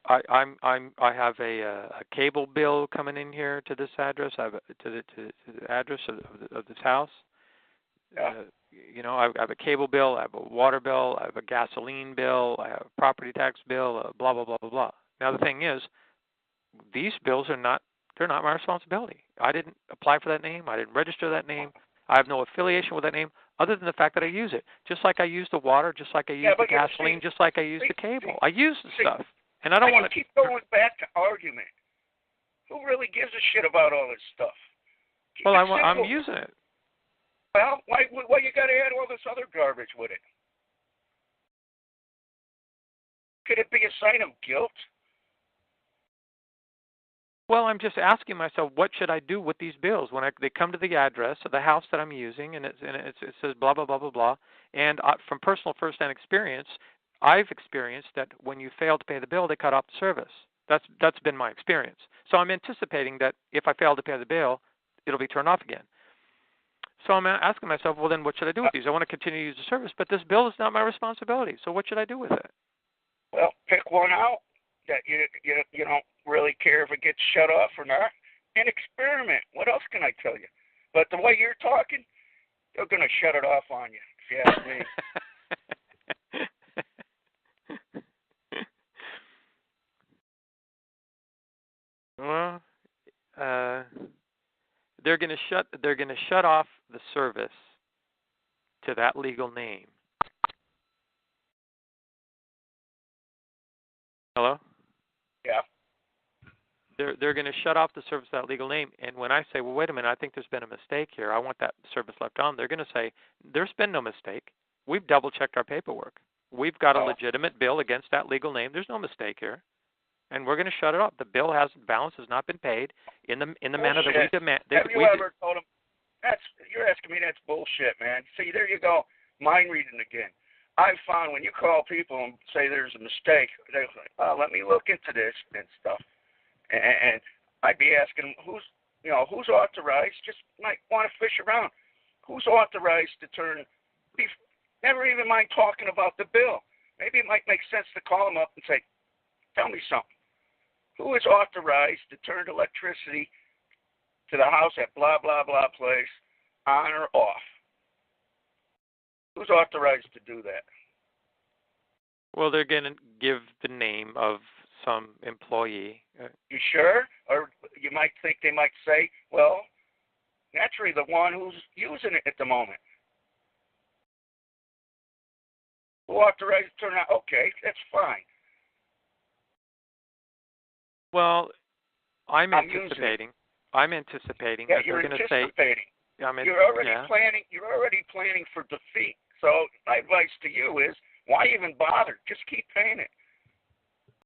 I have a cable bill coming in here to this address. I have to the address of this house. Yeah. I have a cable bill, I have a water bill, I have a gasoline bill, I have a property tax bill, blah blah blah blah blah. Now the thing is, these bills they're not my responsibility. I didn't apply for that name. I didn't register that name. I have no affiliation with that name other than the fact that I use it. Just like I use the water, just like I use the gasoline, just like I use the cable. I use the stuff. And I don't want to keep going back to argument. Who really gives a shit about all this stuff? Well, I'm using it. Well, why you got to add all this other garbage with it? Could it be a sign of guilt? Well, I'm just asking myself, what should I do with these bills when they come to the address of the house that I'm using, and it says blah blah blah blah blah. And from personal first-hand experience, I've experienced that when you fail to pay the bill, they cut off the service. That's been my experience. So I'm anticipating that if I fail to pay the bill, it'll be turned off again. So I'm asking myself, well, then what should I do with these? I want to continue to use the service, but this bill is not my responsibility. So what should I do with it? Well, pick one out that you don't really care if it gets shut off or not, and experiment. What else can I tell you? But the way you're talking, they're going to shut it off on you, if you ask me. Well, they're going to shut off the service to that legal name. Hello? Yeah. They're going to shut off the service to that legal name. And when I say, well, wait a minute, I think there's been a mistake here. I want that service left on. They're going to say, there's been no mistake. We've double-checked our paperwork. We've got a legitimate bill against that legal name. There's no mistake here. And we're going to shut it off. The balance has not been paid in the manner that we demand. Have you ever told them, you're asking me that's bullshit, man. See, there you go, mind reading again. I've found when you call people and say there's a mistake, they're like, let me look into this and stuff. And I'd be asking them, who's authorized, just might want to fish around. Who's authorized to never even mind talking about the bill. Maybe it might make sense to call them up and say, tell me something. Who is authorized to turn electricity to the house at blah, blah, blah place on or off? Who's authorized to do that? Well, they're going to give the name of some employee. You sure? Or you might think they might say, well, naturally the one who's using it at the moment. Who authorized to turn it on? Okay, that's fine. Well, I'm anticipating. Yeah, you're anticipating. You're already planning for defeat. So my advice to you is, why even bother? Just keep paying it.